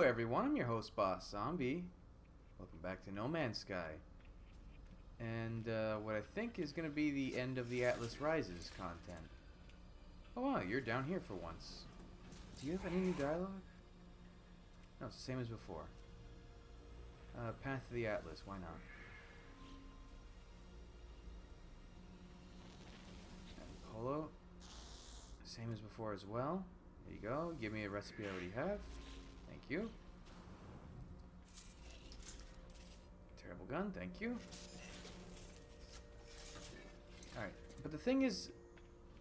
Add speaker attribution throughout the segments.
Speaker 1: everyone, I'm your host, Boss Zombie. Welcome back to No Man's Sky. And what I think is going to be the end of the Atlas Rises content. Oh wow, you're down here for once. Do you have any new dialogue? No, it's the same as before. Path to the Atlas, why not? And Polo, same as before as well. There you go, give me a recipe I already have. Thank you. Terrible gun, thank you. Alright, but the thing is,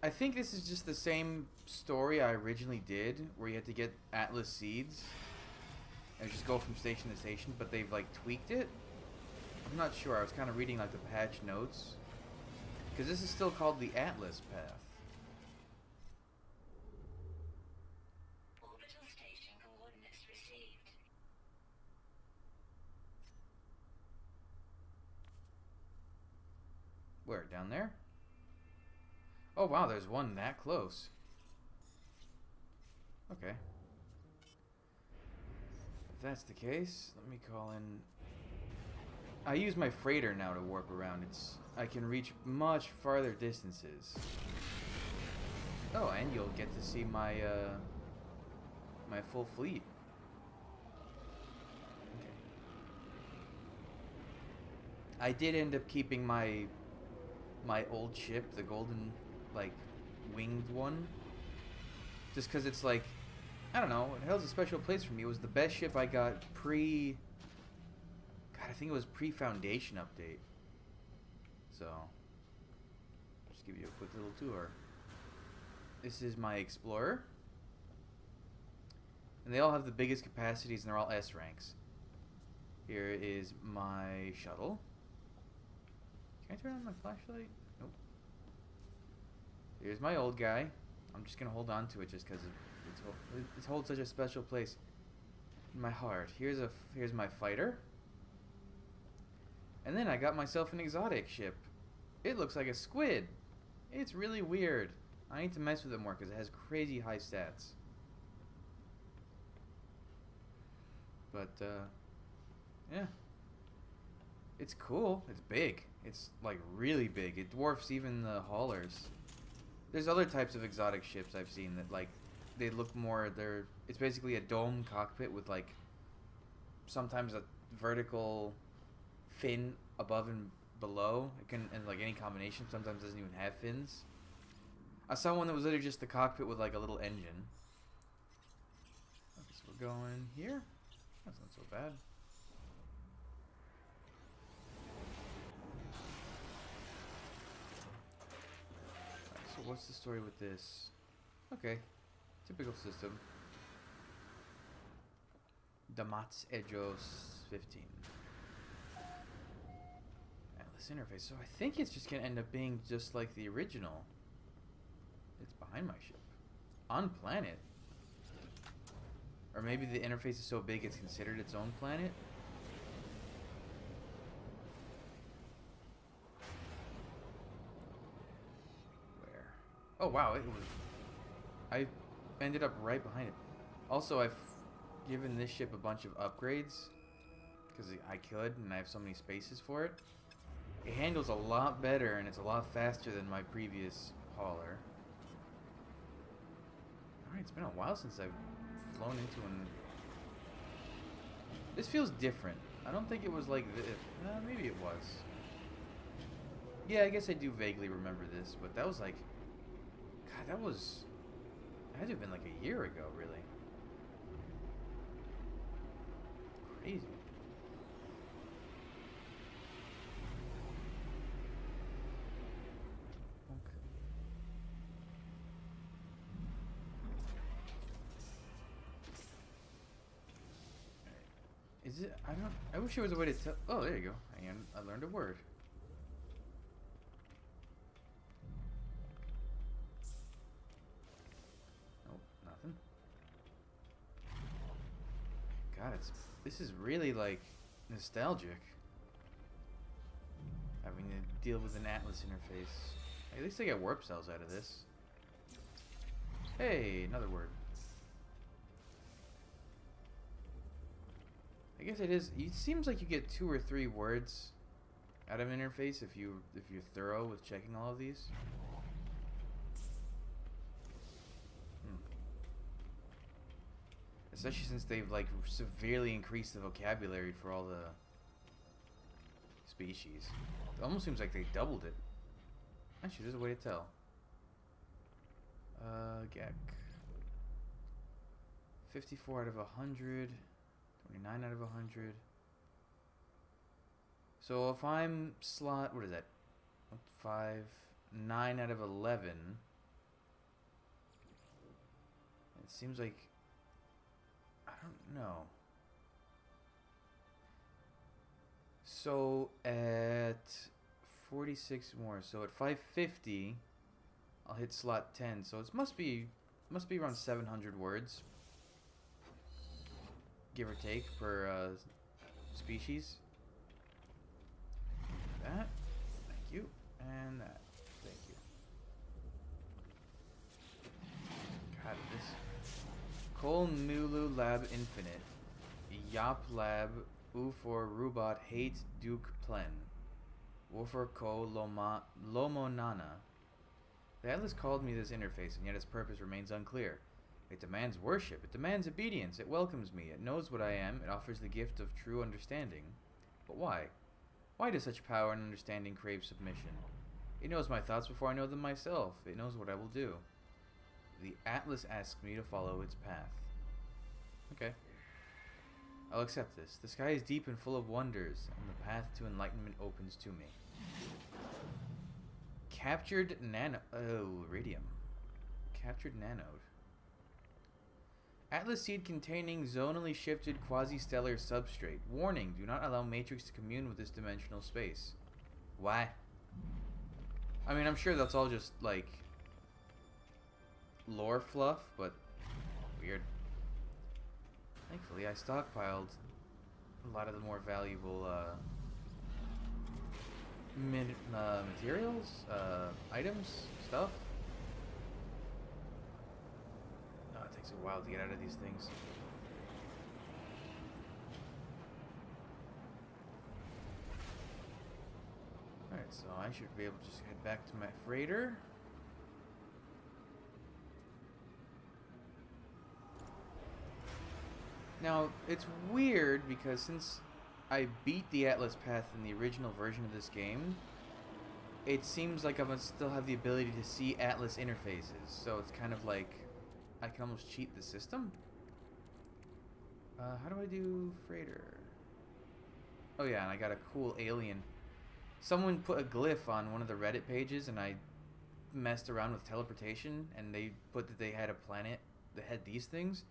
Speaker 1: I think this is just the same story I originally did, where you had to get Atlas seeds and just go from station to station, but they've like tweaked it. I'm not sure, I was kind of reading like the patch notes, because this is still called the Atlas path. Where? Down there? Oh wow, there's one that close. Okay. If that's the case, let me call in... I use my freighter now to warp around. I can reach much farther distances. Oh, and you'll get to see my my full fleet. Okay. I did end up keeping my old ship, the golden, like, winged one. Just because it's like, I don't know, it holds a special place for me. It was the best ship I got God, I think it was pre-Foundation update. So, just give you a quick little tour. This is my Explorer. And they all have the biggest capacities and they're all S ranks. Here is my shuttle. Can I turn on my flashlight? Nope. Here's my old guy. I'm just gonna hold on to it just because it holds such a special place in my heart. Here's my fighter. And then I got myself an exotic ship. It looks like a squid. It's really weird. I need to mess with it more because it has crazy high stats. But, yeah. It's cool. It's big. It's, like, really big. It dwarfs even the haulers. There's other types of exotic ships I've seen that, like, they look more... It's basically a dome cockpit with, like, sometimes a vertical fin above and below. And, like, any combination sometimes doesn't even have fins. I saw one that was literally just the cockpit with, like, a little engine. Okay, so we're going here. That's not so bad. So what's the story with this? Okay, typical system. Damat's Ejos 15. Atlas interface. So I think it's just gonna end up being just like the original. It's behind my ship. On planet. Or maybe the interface is so big it's considered its own planet. Oh wow, I ended up right behind it. Also, I've given this ship a bunch of upgrades because I could, and I have so many spaces for it. It handles a lot better, and it's a lot faster than my previous hauler. Alright, it's been a while since I've flown into an... This feels different. I don't think it was like this. Maybe it was. Yeah, I guess I do vaguely remember this, but that was like... God, that had to have been like a year ago, really. Crazy. Okay. Is it? I wish there was a way to tell. Oh, there you go. I learned a word. God, this is really like nostalgic. Having to deal with an Atlas interface. At least I get warp cells out of this. Hey, another word. I guess it is. It seems like you get 2 or 3 words out of an interface if you're thorough with checking all of these. Especially since they've like severely increased the vocabulary for all the species. It almost seems like they doubled it. Actually, there's a way to tell. Gek. 54 out of 100. 29 out of 100. So if I'm slot, what is that? 5, 9 out of 11. It seems like, I don't know. So at 46 more. So at 550, I'll hit slot 10. So it must be around 700 words, give or take, per species. That, thank you, and that, thank you. God, this Kol Nulu Lab Infinite, Yop Lab Ufor Rubat Hate Duke Plen, Wofor Ko Lomonana. The Atlas called me this interface, and yet its purpose remains unclear. It demands worship, it demands obedience, it welcomes me, it knows what I am, it offers the gift of true understanding. But why? Why does such power and understanding crave submission? It knows my thoughts before I know them myself. It knows what I will do. The Atlas asks me to follow its path. Okay. I'll accept this. The sky is deep and full of wonders, and the path to enlightenment opens to me. Captured nano... Oh, radium. Captured nanode. Atlas seed containing zonally shifted quasi-stellar substrate. Warning, do not allow Matrix to commune with this dimensional space. Why? I mean, I'm sure that's all just, like, lore fluff, but weird. Thankfully, I stockpiled a lot of the more valuable, materials, items, stuff. Oh, it takes a while to get out of these things. Alright, so I should be able to just head back to my freighter. Now, it's weird because since I beat the Atlas path in the original version of this game, it seems like I still have the ability to see Atlas interfaces. So it's kind of like I can almost cheat the system. How do I do freighter? Oh yeah, and I got a cool alien. Someone put a glyph on one of the Reddit pages, and I messed around with teleportation, and they put that they had a planet that had these things.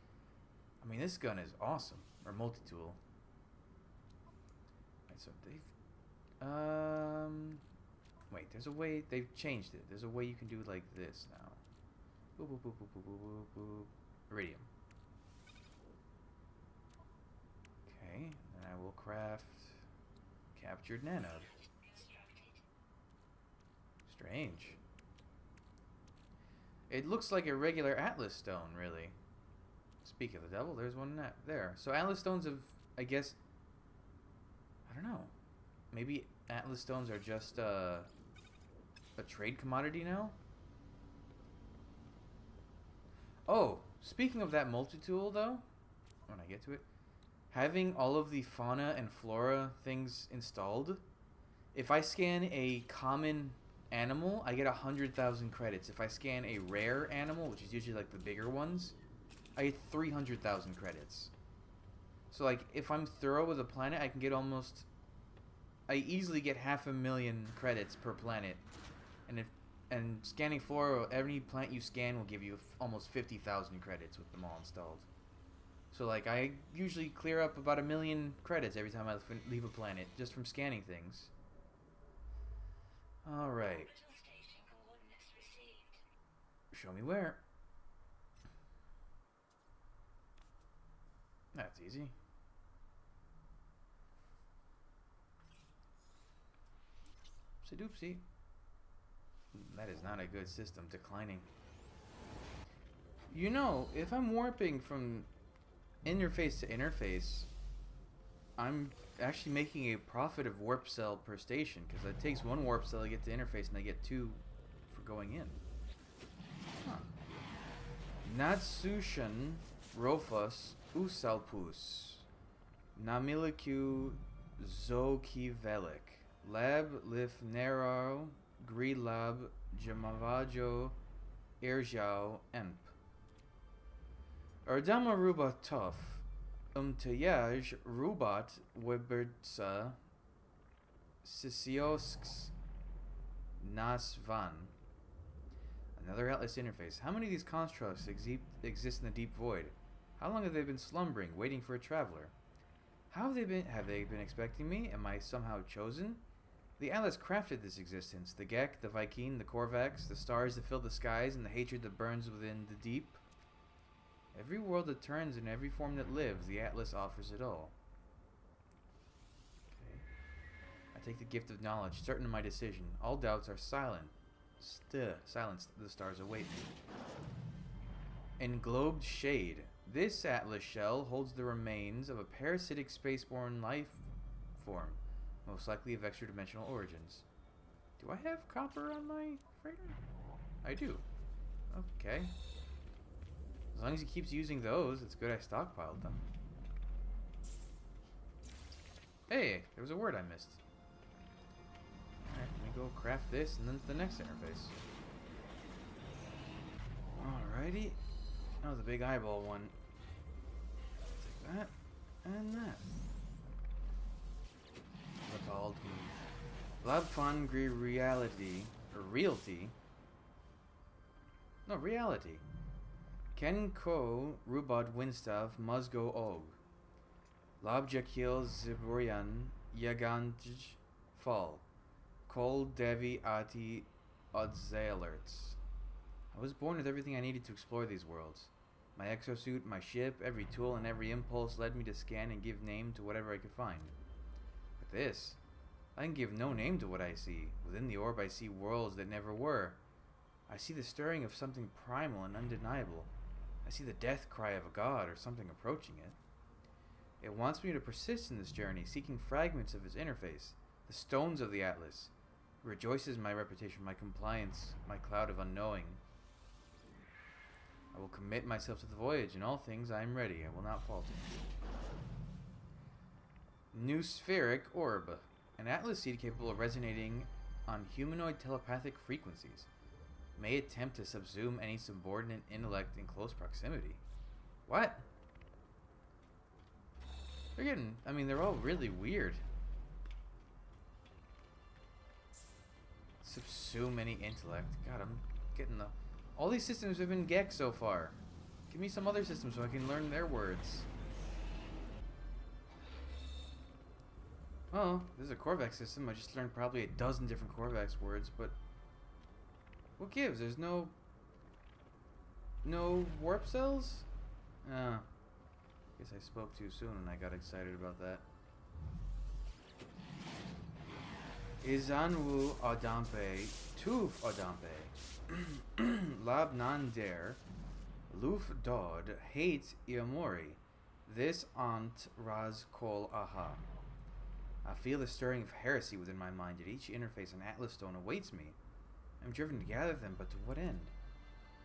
Speaker 1: I mean, this gun is awesome. Or multi-tool. Right, so they've... Wait, there's a way... They've changed it. There's a way you can do like this now. Boop, boop, boop, boop, boop, boop, boop, boop. Iridium. Okay, and I will craft... Captured nanode. Strange. It looks like a regular Atlas stone, really. Speak of the devil, there's one there. So Atlas stones have, I guess, I don't know. Maybe Atlas stones are just a trade commodity now? Oh, speaking of that multi-tool, though, when I get to it, having all of the fauna and flora things installed, if I scan a common animal, I get 100,000 credits. If I scan a rare animal, which is usually like the bigger ones, I get 300,000 credits. So like, if I'm thorough with a planet, I can get almost... I easily get 500,000 credits per planet. And scanning flora, every planet you scan will give you almost 50,000 credits with them all installed. So like, I usually clear up about 1 million credits every time I leave a planet, just from scanning things. Alright. Show me where. That's easy. Oopsie-doopsie. That is not a good system. Declining. You know, if I'm warping from interface to interface, I'm actually making a profit of warp cell per station, because it takes one warp cell to get to interface, and I get 2 for going in. Huh. Natsushan Rofus Usalpus Namiliku Zokivelik Lab Lifnero Grilab Jamavajo Irjao Emp Erdama Rubatov Tayaj Rubat Webertsa Sisiosks Nasvan. Another Atlas interface. How many of these constructs exist in the deep void? How long have they been slumbering, waiting for a traveler? How have they been? Have they been expecting me? Am I somehow chosen? The Atlas crafted this existence. The Gek, the Viking, the Korvax, the stars that fill the skies, and the hatred that burns within the deep. Every world that turns and every form that lives, the Atlas offers it all. Okay. I take the gift of knowledge, certain of my decision. All doubts are silent. Silence, the stars await me. Englobed shade. This Atlas shell holds the remains of a parasitic spaceborne life form, most likely of extra-dimensional origins. Do I have copper on my freighter? I do. Okay. As long as he keeps using those, it's good I stockpiled them. Hey, there was a word I missed. Alright, let me go craft this and then the next interface. Alrighty. Oh, the big eyeball one. Take that and that. Called Labfangri Reality or Realty. No, Reality. Kenko Rubad Winstav Musgo Og. Labjakil Ziburian Yaganj Fall. Kol Devi Ati Odzalerts. I was born with everything I needed to explore these worlds. My exosuit, my ship, every tool and every impulse led me to scan and give name to whatever I could find. But this, I can give no name to what I see. Within the orb I see worlds that never were. I see the stirring of something primal and undeniable. I see the death cry of a god or something approaching it. It wants me to persist in this journey, seeking fragments of its interface, the stones of the Atlas. It rejoices in my reputation, my compliance, my cloud of unknowing. I will commit myself to the voyage. In all things I am ready. I will not falter. New spheric orb. An Atlas seed capable of resonating on humanoid telepathic frequencies. May attempt to subsume any subordinate intellect in close proximity. What? They're getting... I mean, they're all really weird. Subsume any intellect. God, I'm getting the... All these systems have been Gek so far. Give me some other systems so I can learn their words. Oh, this is a Korvax system. I just learned probably a dozen different Korvax words, but... What gives? There's no warp cells? Guess I spoke too soon and I got excited about that. Izanwu Odampe, Tuf Odampe, Lab Nander, Luf Dod, Hate Iamori, this Ant Raz Kol Aha. I feel the stirring of heresy within my mind. At each interface, an Atlas stone awaits me. I'm driven to gather them, but to what end?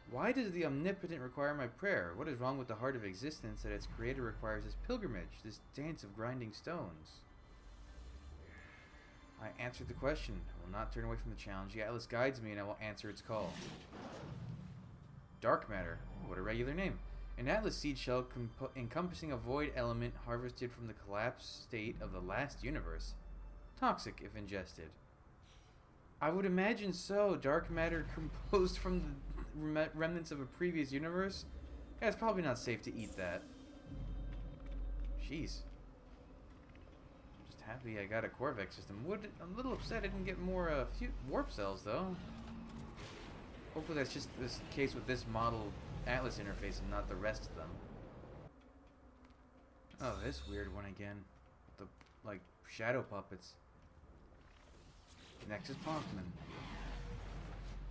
Speaker 1: Why does the Omnipotent require my prayer? What is wrong with the heart of existence that its creator requires this pilgrimage, this dance of grinding stones? I answered the question. I will not turn away from the challenge. The Atlas guides me, and I will answer its call. Dark matter. What a regular name. An Atlas seed shell encompassing a void element harvested from the collapsed state of the last universe. Toxic if ingested. I would imagine so. Dark matter composed from the remnants of a previous universe? Yeah, it's probably not safe to eat that. Jeez. Just happy I got a Korvax system. I'm a little upset I didn't get more warp cells, though. Hopefully that's just this case with this model Atlas interface and not the rest of them. Oh, this weird one again. With the, like, shadow puppets. Nexus Poffman.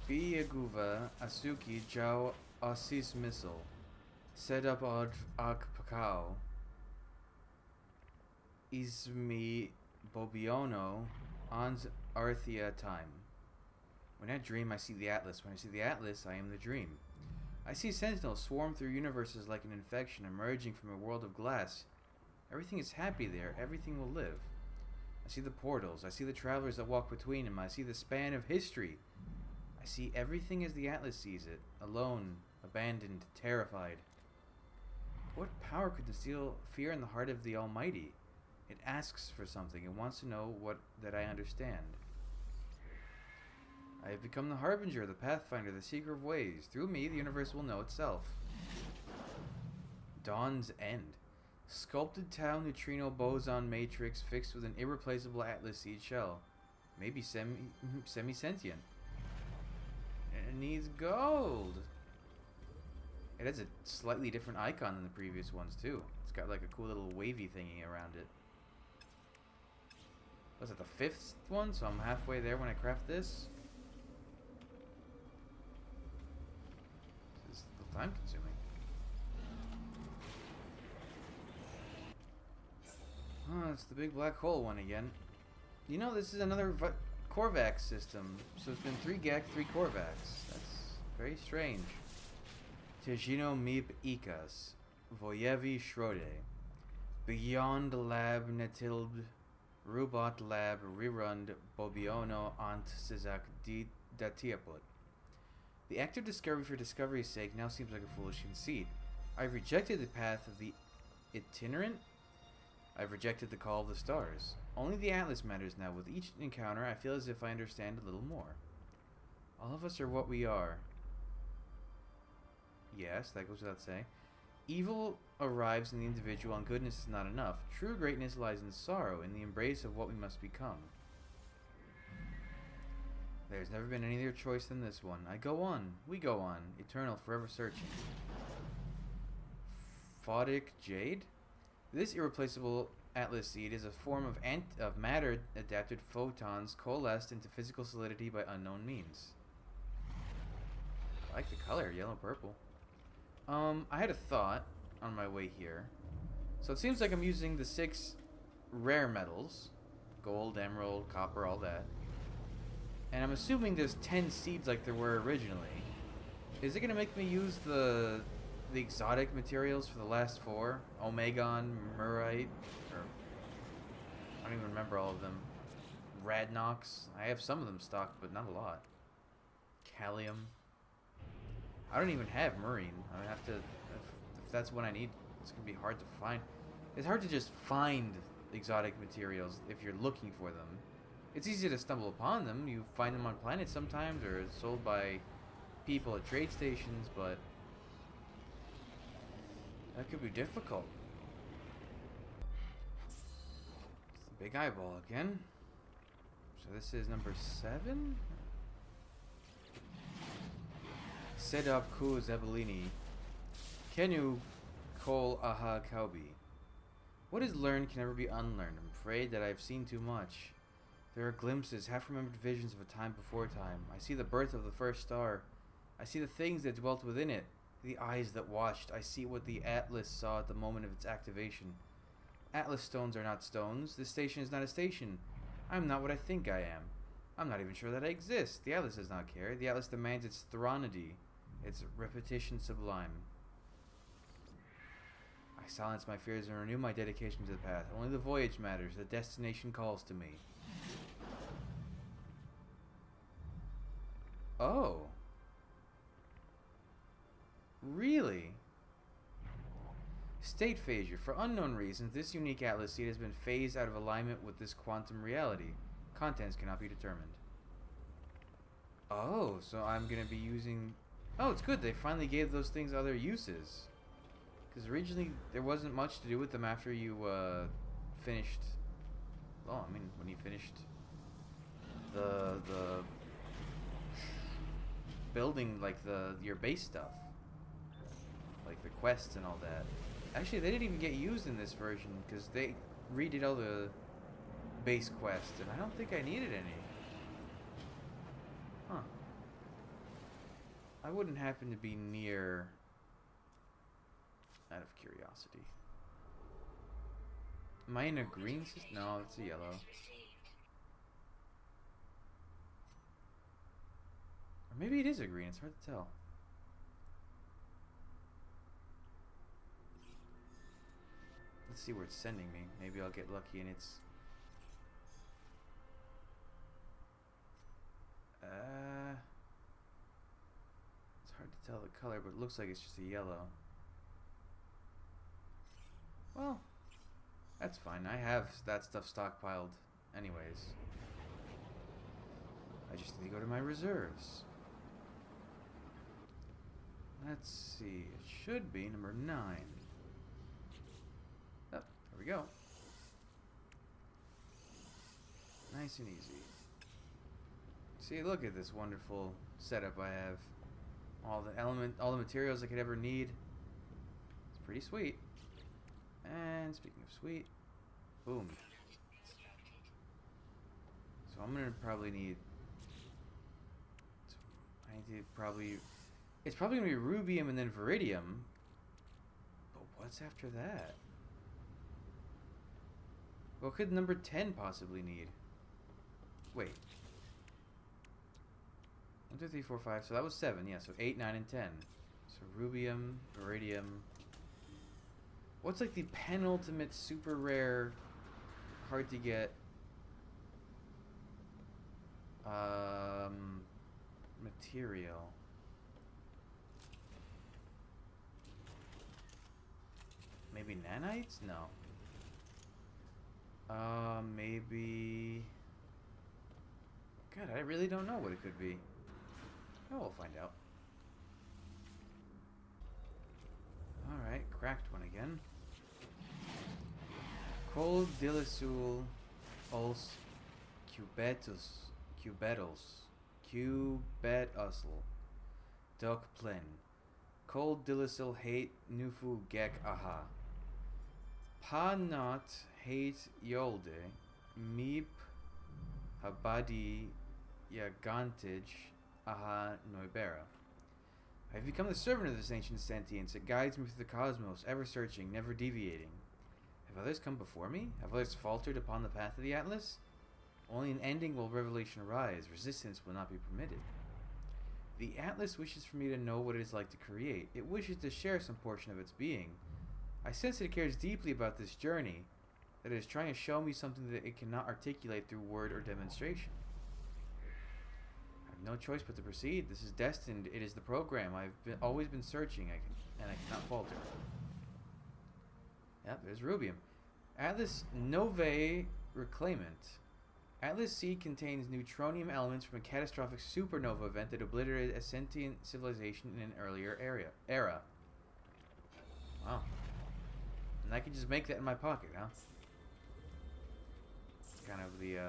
Speaker 1: Biyaguva Asuki Jau Asis Missile. Set up Od Ak Pakao. Ismi Bobiono Ans Arthia time. When I dream, I see the Atlas. When I see the Atlas, I am the dream. I see sentinels swarm through universes like an infection emerging from a world of glass. Everything is happy there. Everything will live. I see the portals. I see the travelers that walk between them. I see the span of history. I see everything as the Atlas sees it. Alone, abandoned, terrified. What power could instill fear in the heart of the Almighty? It asks for something. It wants to know what that I understand. I have become the harbinger, the pathfinder, the seeker of ways. Through me, the universe will know itself. Dawn's End. Sculpted tau neutrino boson matrix fixed with an irreplaceable Atlas seed shell. Maybe semi-sentient. And it needs gold. It has a slightly different icon than the previous ones, too. It's got like a cool little wavy thingy around it. Was it the 5th one? So I'm halfway there when I craft this. This is a little time consuming. Oh, it's the big black hole one again. You know, this is another Korvax system. So it's been 3 Gek, 3 Korvax. That's very strange. Tejino Mib Ikas. Voyevi Shrode. Beyond Lab Netild. Robot Lab Rirund Bobiono Ant Sizak Datiaput. The act of discovery for discovery's sake now seems like a foolish conceit. I've rejected the path of the itinerant. I've rejected the call of the stars. Only the Atlas matters now. With each encounter, I feel as if I understand a little more. All of us are what we are. Yes, that goes without saying. Evil arrives in the individual and goodness is not enough. True greatness lies in sorrow, in the embrace of what we must become. There's never been any other choice than this one. I go on. We go on. Eternal, forever searching. Photic Jade? This irreplaceable Atlas seed is a form of matter-adapted photons coalesced into physical solidity by unknown means. I like the color, yellow-purple. I had a thought on my way here. So it seems like I'm using the 6 rare metals. Gold, emerald, copper, all that. And I'm assuming there's 10 seeds like there were originally. Is it going to make me use the exotic materials for the last 4? Omegon, Murite, or I don't even remember all of them. Radnox. I have some of them stocked, but not a lot. Callium. I don't even have Marine. I would have to, if that's what I need, it's going to be hard to find. It's hard to just find exotic materials if you're looking for them. It's easy to stumble upon them. You find them on planets sometimes, or sold by people at trade stations, but that could be difficult. It's the big eyeball again. So this is number 7? Sedap ku Zebellini. Kenu kol aha kaubi. What is learned can never be unlearned. I'm afraid that I've seen too much. There are glimpses, half-remembered visions of a time before time. I see the birth of the first star. I see the things that dwelt within it. The eyes that watched. I see what the Atlas saw at the moment of its activation. Atlas stones are not stones. This station is not a station. I'm not what I think I am. I'm not even sure that I exist. The Atlas does not care. The Atlas demands its thronity. Its repetition sublime. I silence my fears and renew my dedication to the path. Only the voyage matters. The destination calls to me. Oh. Really? State phasure. For unknown reasons, this unique Atlas seed has been phased out of alignment with this quantum reality. Contents cannot be determined. Oh, so I'm going to be using... Oh, it's good. They finally gave those things other uses. Because originally there wasn't much to do with them after you finished... Well, I mean, when you finished the building, like your base stuff. Like the quests and all that. Actually, they didn't even get used in this version because they redid all the base quests, and I don't think I needed any. Huh. I wouldn't happen to be near, out of curiosity. Am I in a green system? No, it's a yellow. Or maybe it is a green. It's hard to tell. Let's see where it's sending me. Maybe I'll get lucky and it's... It's hard to tell the color, but it looks like it's just a yellow. Well, that's fine. I have that stuff stockpiled anyways. I just need to go to my reserves. Let's see. It should be number 9. Oh, there we go. Nice and easy. See, look at this wonderful setup I have. All the materials I could ever need. It's pretty sweet. And speaking of sweet, boom. So I'm gonna probably need. I need to probably. It's probably gonna be rubium and then viridium. But what's after that? What could number 10 possibly need? Wait. 1, 2, 3, 4, 5. So that was 7. Yeah. So 8, 9, and 10. So rubium, viridium. What's like the penultimate super rare, hard to get material? Maybe nanites? No. Maybe... God, I really don't know what it could be. Oh, we'll find out. Alright, cracked one again. Cold Dilisul Uls Cubetusl Duck Plin Cold Dilisul Hate Nufu Gek Aha Pa Not Hate Yolde Meep Habadi Yagantage Aha Noibera. I have become the servant of this ancient sentience. It guides me through the cosmos, ever searching, never deviating. Have others come before me? Have others faltered upon the path of the Atlas? Only in ending will revelation arise. Resistance will not be permitted. The Atlas wishes for me to know what it is like to create. It wishes to share some portion of its being. I sense that it cares deeply about this journey, that it is trying to show me something that it cannot articulate through word or demonstration. I have no choice but to proceed. This is destined. It is the program. I've always been searching, and I cannot falter. Yep, there's rubium. Atlas Novae Reclaimant. Atlas C contains neutronium elements from a catastrophic supernova event that obliterated a sentient civilization in an earlier era. Wow. And I can just make that in my pocket, huh? It's kind of the,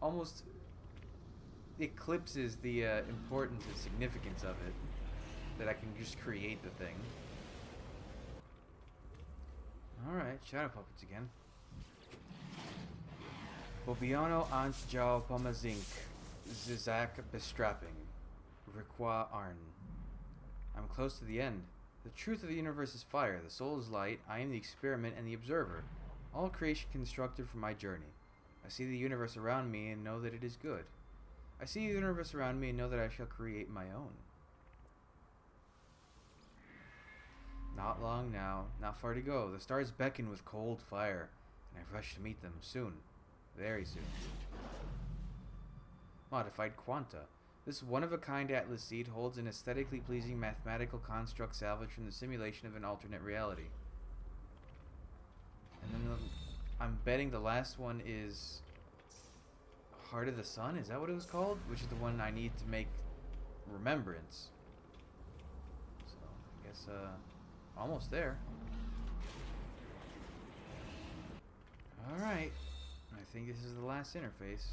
Speaker 1: almost eclipses the, importance and significance of it. That I can just create the thing. Alright, Shadow Puppets again. Bobiano Ant Jao Pomazink, Zizak Bestrapping, Requa Arn. I'm close to the end. The truth of the universe is fire, the soul is light, I am the experiment and the observer. All creation constructed for my journey. I see the universe around me and know that it is good. I see the universe around me and know that I shall create my own. Not long now, not far to go. The stars beckon with cold fire, and I rush to meet them soon. Very soon. Modified Quanta. This one-of-a-kind Atlas seed holds an aesthetically pleasing mathematical construct salvaged from the simulation of an alternate reality. And then I'm betting the last one is Heart of the Sun? Is that what it was called? Which is the one I need to make Remembrance. So, I guess, almost there. Alright. I think this is the last interface.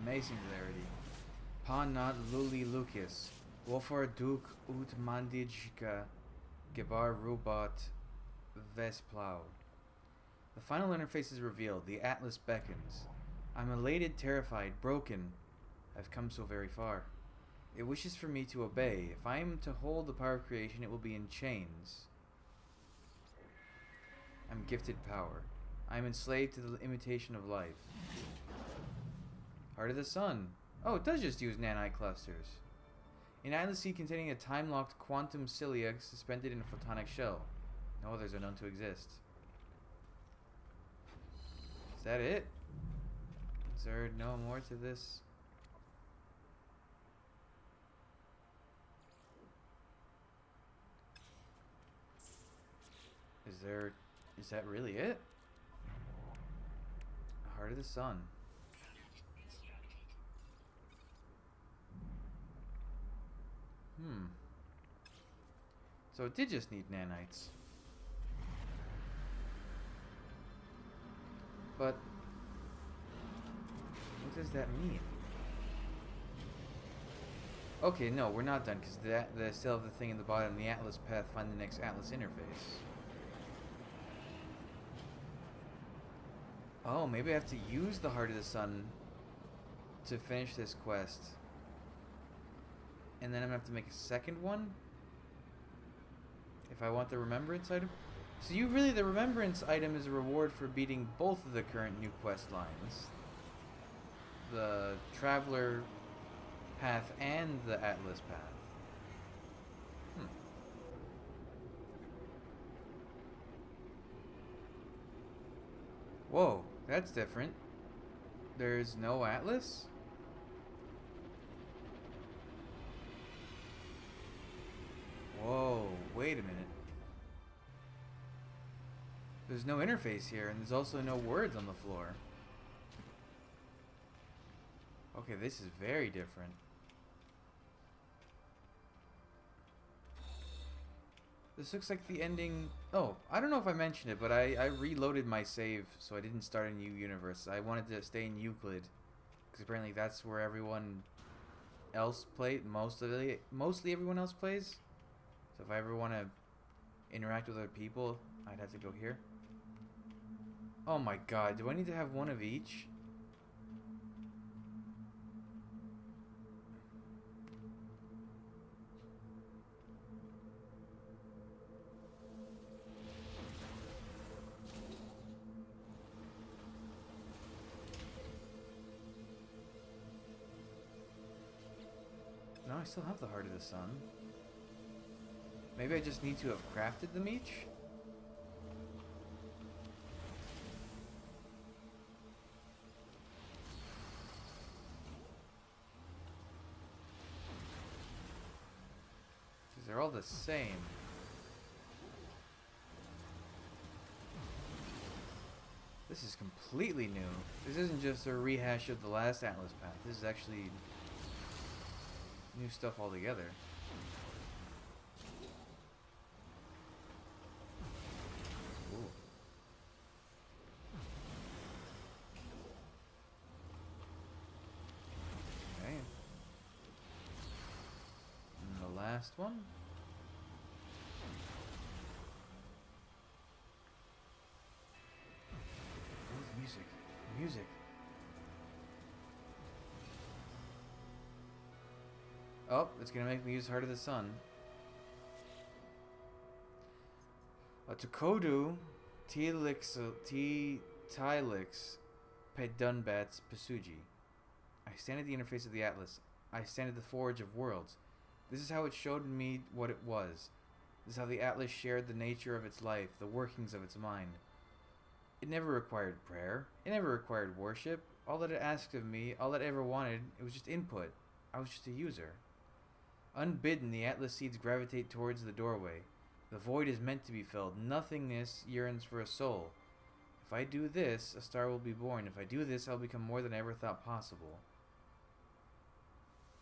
Speaker 1: Amazing clarity. Panat Luli Lucas. Wolfar Duke Ut Mandijka Gebar Rubat Vesplau. The final interface is revealed. The Atlas beckons. I'm elated, terrified, broken. I've come so very far. It wishes for me to obey. If I am to hold the power of creation, it will be in chains. I'm gifted power. I am enslaved to the imitation of life. Heart of the Sun. Oh, it does just use nanite clusters. An atlas seed containing a time-locked quantum cilia suspended in a photonic shell. No others are known to exist. Is that it? Is there no more to this? Is that really it? Heart of the Sun. So it did just need nanites. But what does that mean? Okay, no, we're not done because they still have the thing in the bottom. The Atlas path. Find the next Atlas interface. Oh, maybe I have to use the Heart of the Sun to finish this quest. And then I'm going to have to make a second one? If I want the Remembrance item? So the Remembrance item is a reward for beating both of the current new quest lines. The Traveler path and the Atlas path. Whoa, that's different. There's no Atlas? Whoa, wait a minute. There's no interface here, and there's also no words on the floor. Okay, this is very different. This looks like the ending... Oh, I don't know if I mentioned it, but I reloaded my save, so I didn't start a new universe. I wanted to stay in Euclid, because apparently that's where everyone else played. Mostly everyone else plays. So if I ever want to interact with other people, I'd have to go here. Oh my god, do I need to have one of each? No, I still have the Heart of the Sun. Maybe I just need to have crafted them each? Because they're all the same. This is completely new. This isn't just a rehash of the last Atlas path. This is actually new stuff altogether. Ooh. Okay. And the last one. Oh, music. Music. Oh, it's gonna make me use Heart of the Sun. Tokodu Tilix Pedunbats Pasuji. I stand at the interface of the Atlas. I stand at the forge of worlds. This is how it showed me what it was. This is how the Atlas shared the nature of its life, the workings of its mind. It never required prayer. It never required worship. All that it asked of me, all that I ever wanted, it was just input. I was just a user. Unbidden, the Atlas seeds gravitate towards the doorway. The void is meant to be filled. Nothingness yearns for a soul. If I do this, a star will be born. If I do this, I'll become more than I ever thought possible.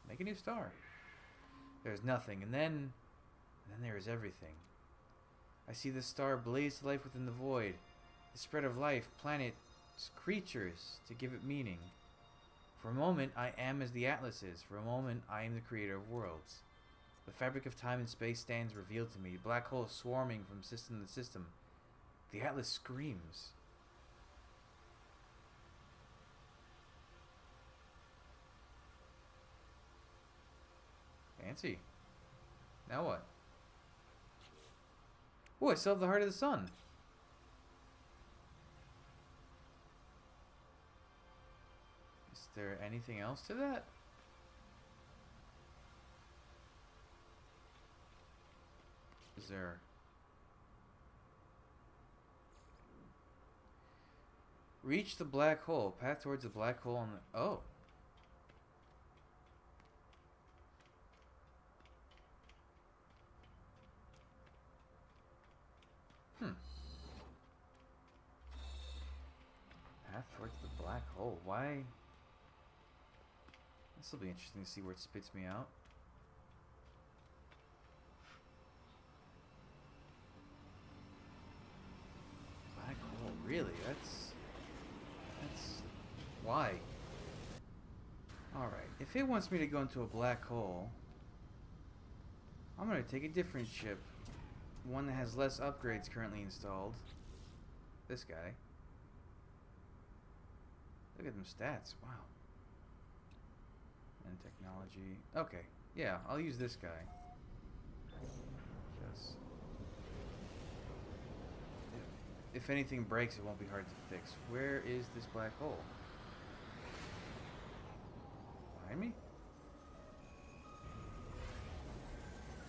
Speaker 1: Make a new star. There's nothing, and then there is everything. I see the star blaze to life within the void. The spread of life, planets, creatures, to give it meaning. For a moment, I am as the Atlas is. For a moment, I am the creator of worlds. The fabric of time and space stands revealed to me. Black holes swarming from system to system. The Atlas screams. Fancy. Now what? Oh, I still have the Heart of the Sun. there anything else to that? Is there... Reach the black hole. Path towards the black hole on the... Oh. Path towards the black hole. Why? This will be interesting to see where it spits me out. Black hole. Really? That's... Why? Alright. If it wants me to go into a black hole, I'm going to take a different ship. One that has less upgrades currently installed. This guy. Look at them stats. Wow. And technology. Okay. Yeah, I'll use this guy. Yes. If anything breaks, it won't be hard to fix. Where is this black hole? Behind me?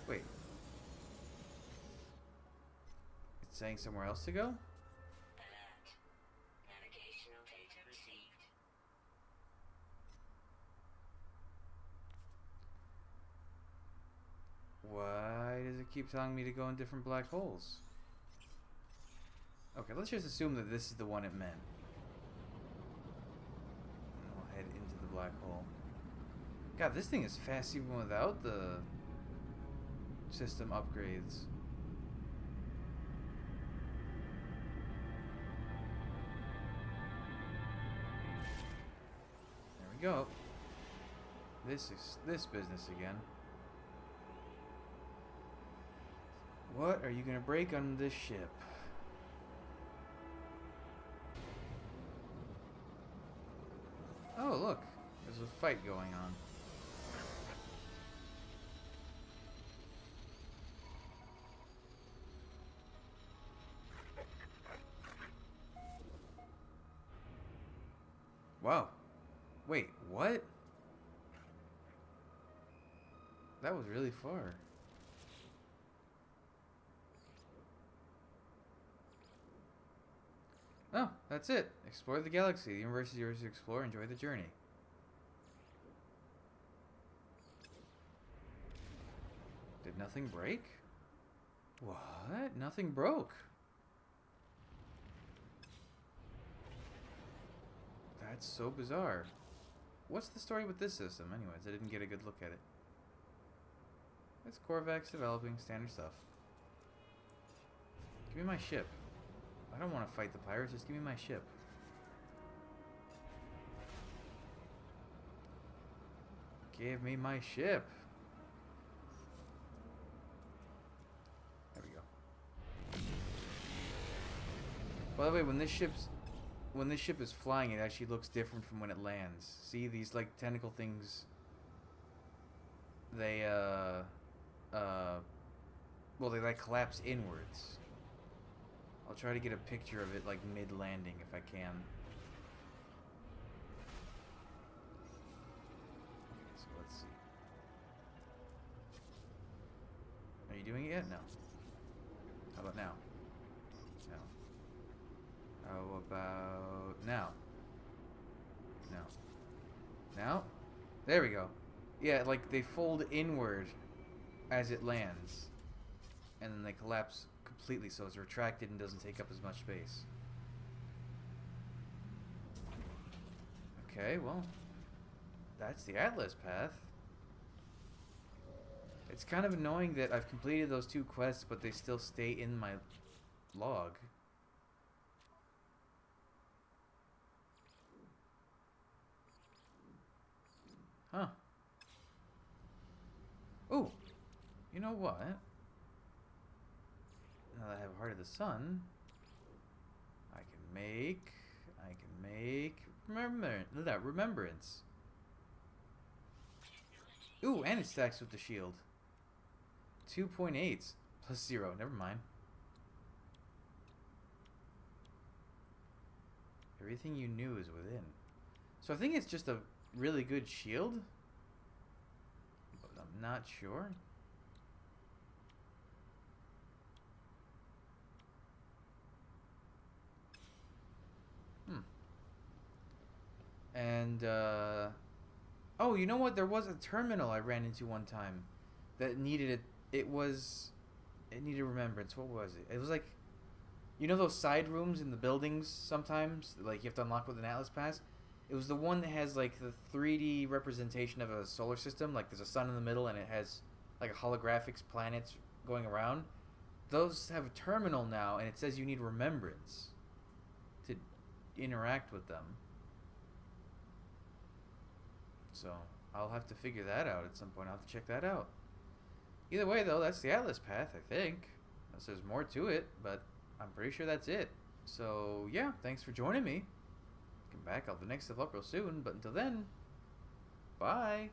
Speaker 1: Wait. It's saying somewhere else to go?
Speaker 2: Alert. Navigational data received.
Speaker 1: Why does it keep telling me to go in different black holes? Okay, let's just assume that this is the one it meant. And we'll head into the black hole. God, this thing is fast even without the system upgrades. There we go. This is this business again. What are you gonna break on this ship? Oh, look. There's a fight going on. Wow. Wait, what? That was really far. Oh, that's it. Explore the galaxy. The universe is yours to explore. Enjoy the journey. Did nothing break? What? Nothing broke. That's so bizarre. What's the story with this system? Anyways, I didn't get a good look at it. It's Korvax developing standard stuff. Give me my ship. I don't want to fight the pirates, just give me my ship. Give me my ship. There we go. By the way, when this ship is flying, it actually looks different from when it lands. See these like tentacle things? They well, they like collapse inwards. I'll try to get a picture of it like mid-landing if I can. Okay, so let's see. Are you doing it yet? No. How about now? No. How about now? No. Now? There we go. Yeah, like they fold inward as it lands. And then they collapse completely, so it's retracted and doesn't take up as much space. Okay, well, that's the Atlas path. It's kind of annoying that I've completed those 2 quests, but they still stay in my log. Huh. Ooh. You know what? Now that I have Heart of the Sun, I can make remembrance. Ooh, and it stacks with the shield. 2.8 plus 0. Never mind. Everything you knew is within. So I think it's just a really good shield, but I'm not sure. And oh, you know what? There was a terminal I ran into one time that needed it. It needed remembrance. What was it? It was like, you know those side rooms in the buildings sometimes, like you have to unlock with an Atlas pass. It was the one that has like the 3D representation of a solar system. Like there's a sun in the middle and it has like a holographics planets going around. Those have a terminal now, and it says you need remembrance to interact with them. So I'll have to figure that out at some point. I'll have to check that out. Either way, though, that's the Atlas path, I think. Unless there's more to it, but I'm pretty sure that's it. So, yeah, thanks for joining me. Come back. I'll have the next stuff up real soon. But until then, bye.